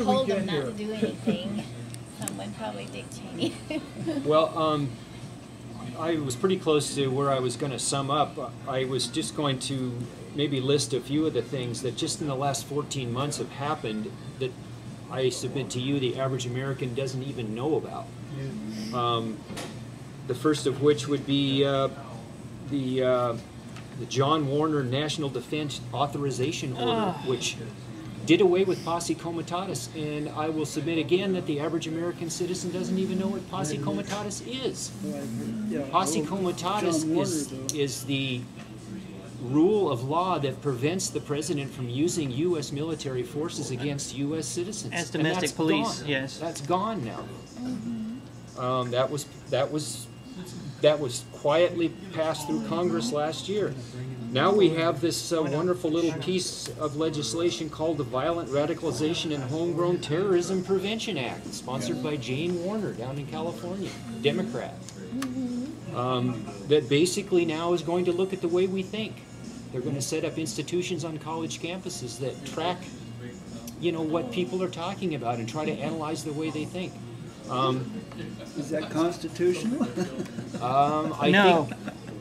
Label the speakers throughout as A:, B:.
A: told him not to do anything. Someone, probably Dick Cheney.
B: Well, I was pretty close to where I was going to sum up. I was just going to maybe list a few of the things that just in the last 14 months have happened that I submit to you the average American doesn't even know about. The first of which would be the John Warner National Defense Authorization Order, which did away with posse comitatus, and I will submit again that the average American citizen doesn't even know what posse comitatus is. Posse comitatus is the rule of law that prevents the president from using U.S. military forces against U.S. citizens.
C: As domestic police,
B: gone.
C: yes.
B: That's gone now. That was quietly passed through Congress last year. Now we have this wonderful little piece of legislation called the Violent Radicalization and Homegrown Terrorism Prevention Act, sponsored by Jane Warner down in California, Democrat. That basically now is going to look at the way we think. They're going to set up institutions on college campuses that track, what people are talking about and try to analyze the way they think.
D: Is that constitutional?
B: I think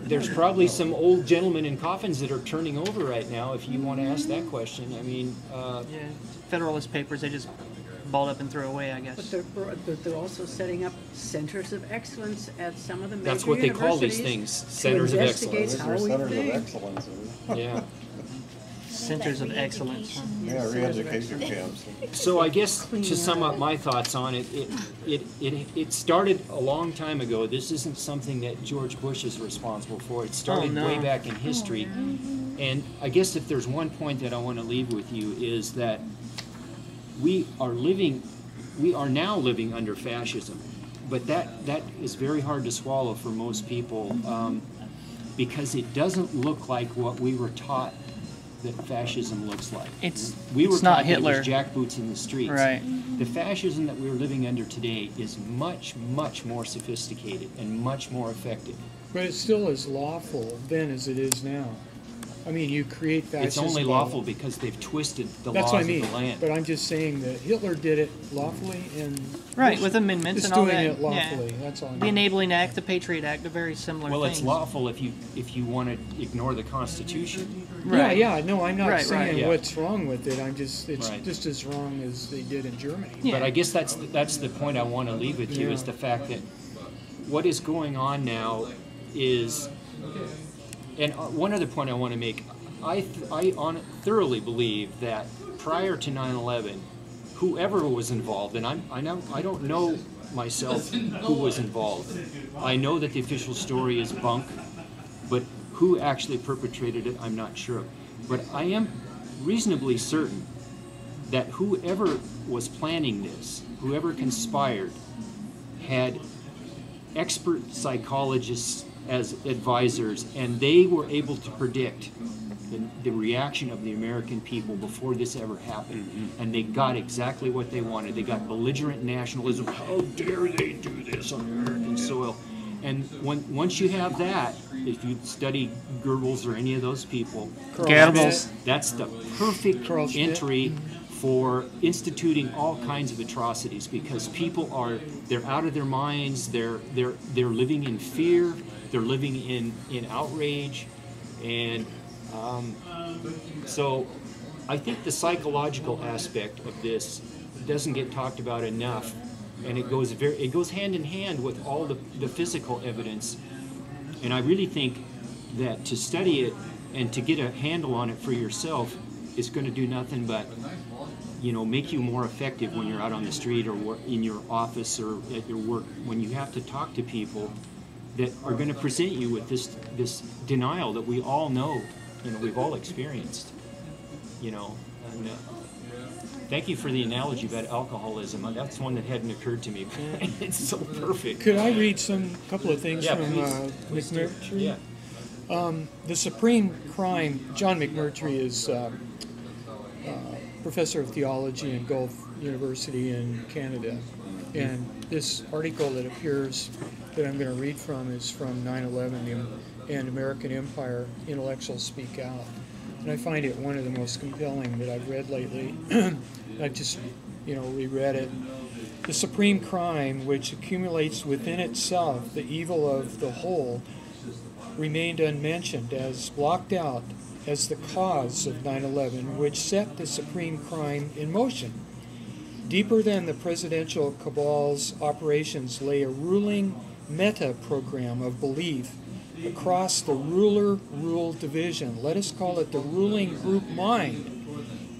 B: there's probably some old gentlemen in coffins that are turning over right now, if you want to ask that question. I mean...
C: Federalist Papers, they just balled up and threw away, I guess.
E: But they're also setting up centers of excellence at some of the major
B: That's what they call these things, centers of excellence.
E: How we think.
F: Excellence.
B: Yeah.
C: Centers of excellence.
F: Yeah, re-education camps.
B: So I guess to sum up my thoughts on it, it started a long time ago. This isn't something that George Bush is responsible for. It started way back in history. And I guess if there's one point that I want to leave with you is that we are now living under fascism. But that is very hard to swallow for most people because it doesn't look like what we were taught that fascism looks like. We were
C: not
B: taught
C: Hitler.
B: That it was jackboots in the streets.
C: Right.
B: The fascism that we're living under today is much, much more sophisticated and much more effective.
G: But it's still as lawful then as it is now. I mean, you create fascism.
B: It's only lawful because they've twisted the laws of the land.
G: But I'm just saying that Hitler did it lawfully, and
C: right, with amendments and all that.
G: It's doing it lawfully. That's all.
C: The Enabling Act, the Patriot Act, are very similar.
B: Well,
C: things.
B: it's lawful if you want to ignore the Constitution.
G: Right. Yeah. No, I'm not saying
B: yeah.
G: what's wrong with it. I'm just just as wrong as they did in Germany.
C: Yeah.
B: But I guess that's the point I want to leave with you is the fact that what is going on now is, and one other point I want to make. I thoroughly believe that prior to 9/11, whoever was involved, and I don't know myself who was involved. I know that the official story is bunk, but who actually perpetrated it, I'm not sure. But I am reasonably certain that whoever was planning this, whoever conspired, had expert psychologists as advisors, and they were able to predict the reaction of the American people before this ever happened. And they got exactly what they wanted. They got belligerent nationalism. How dare they do this on American soil? And once you have that, if you study Goebbels or any of those people, that's the perfect entry for instituting all kinds of atrocities, because people they're out of their minds, they're living in fear, they're living in outrage, and so I think the psychological aspect of this doesn't get talked about enough, and it goes hand in hand with all the physical evidence. And I really think that to study it and to get a handle on it for yourself is going to do nothing but make you more effective when you're out on the street or in your office or at your work, when you have to talk to people that are going to present you with this denial that we all know, we've all experienced, and thank you for the analogy about alcoholism. That's one that hadn't occurred to me. It's so perfect.
G: Could I read couple of things from McMurtry? Yeah. The supreme crime, John McMurtry is professor of theology in Gulf University in Canada. And this article that appears that I'm going to read from is from 9/11 and American Empire, Intellectuals Speak Out. And I find it one of the most compelling that I've read lately. I just, reread it. The supreme crime, which accumulates within itself the evil of the whole, remained unmentioned, as blocked out as the cause of 9/11, which set the supreme crime in motion. Deeper than the presidential cabal's operations lay a ruling meta-program of belief across the ruler-rule division. Let us call it the ruling group mind.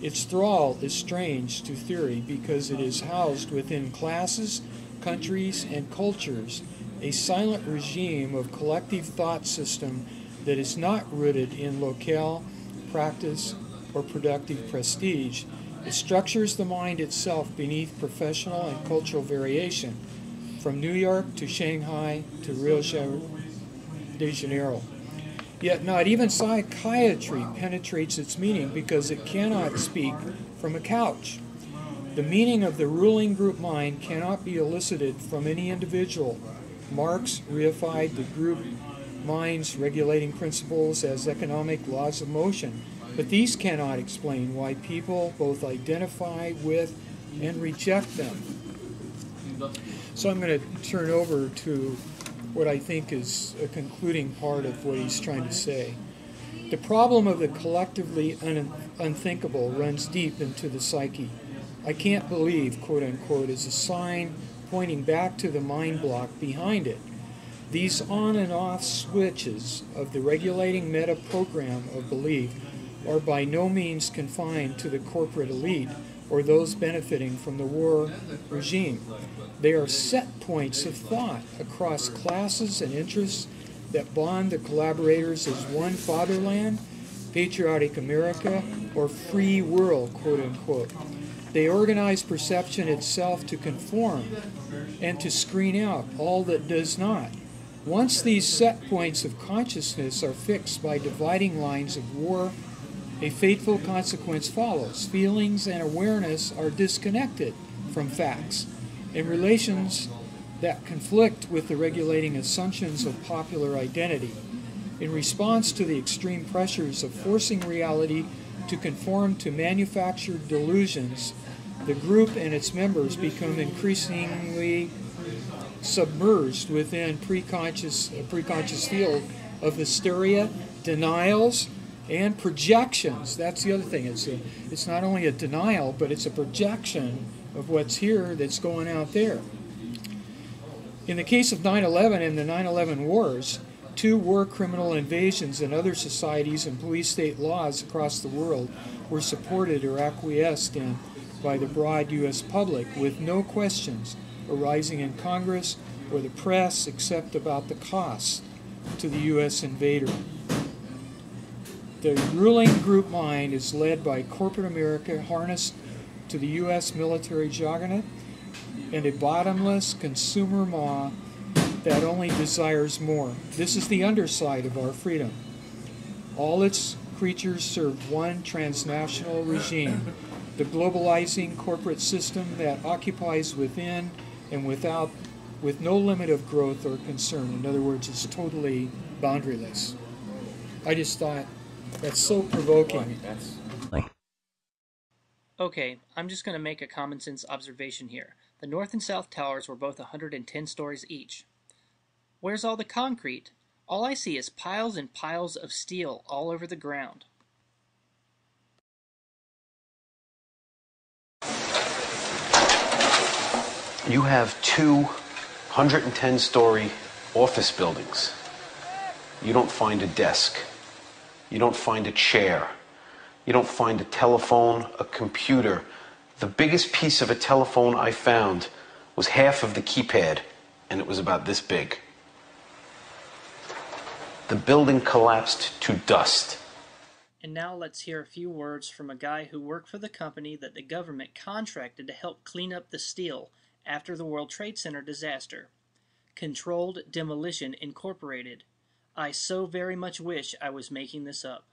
G: Its thrall is strange to theory because it is housed within classes, countries, and cultures, a silent regime of collective thought system that is not rooted in locale, practice, or productive prestige. It structures the mind itself beneath professional and cultural variation, from New York to Shanghai to Rio de Janeiro. Yet not even psychiatry penetrates its meaning because it cannot speak from a couch. The meaning of the ruling group mind cannot be elicited from any individual. Marx reified the group mind's regulating principles as economic laws of motion, but these cannot explain why people both identify with and reject them. So I'm going to turn over to what I think is a concluding part of what he's trying to say. The problem of the collectively unthinkable runs deep into the psyche. I can't believe, quote unquote, is a sign pointing back to the mind block behind it. These on and off switches of the regulating meta program of belief are by no means confined to the corporate elite or those benefiting from the war regime. They are set points of thought across classes and interests that bond the collaborators as one fatherland, patriotic America, or free world, quote unquote. They organize perception itself to conform and to screen out all that does not. Once these set points of consciousness are fixed by dividing lines of war, a fateful consequence follows. Feelings and awareness are disconnected from facts, and relations that conflict with the regulating assumptions of popular identity. In response to the extreme pressures of forcing reality to conform to manufactured delusions, the group and its members become increasingly submerged within a preconscious field of hysteria, denials, and projections. That's the other thing. It's not only a denial, but it's a projection of what's here that's going out there. In the case of 9/11 and the 9/11 wars, 2 war criminal invasions and other societies and police state laws across the world were supported or acquiesced in by the broad U.S. public with no questions arising in Congress or the press except about the costs to the U.S. invader. The ruling group mind is led by corporate America harnessed to the U.S. military juggernaut and a bottomless consumer maw that only desires more. This is the underside of our freedom. All its creatures serve one transnational regime, the globalizing corporate system that occupies within and without, with no limit of growth or concern. In other words, it's totally boundaryless. I just thought that's so provoking.
C: Okay, I'm just going to make a common sense observation here. The North and South Towers were both 110 stories each. Where's all the concrete? All I see is piles and piles of steel all over the ground.
H: You have 2 110-story office buildings. You don't find a desk. You don't find a chair. You don't find a telephone, a computer. The biggest piece of a telephone I found was half of the keypad, and it was about this big. The building collapsed to dust.
C: And now let's hear a few words from a guy who worked for the company that the government contracted to help clean up the steel after the World Trade Center disaster. Controlled Demolition Incorporated. I so very much wish I was making this up.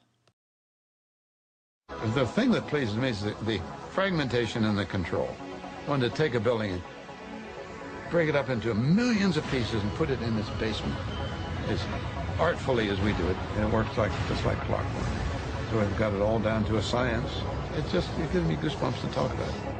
I: The thing that pleases me is the fragmentation and the control. One to take a building and break it up into millions of pieces and put it in this basement as artfully as we do it, and it works just like clockwork. So we've got it all down to a science. It gives me goosebumps to talk about it.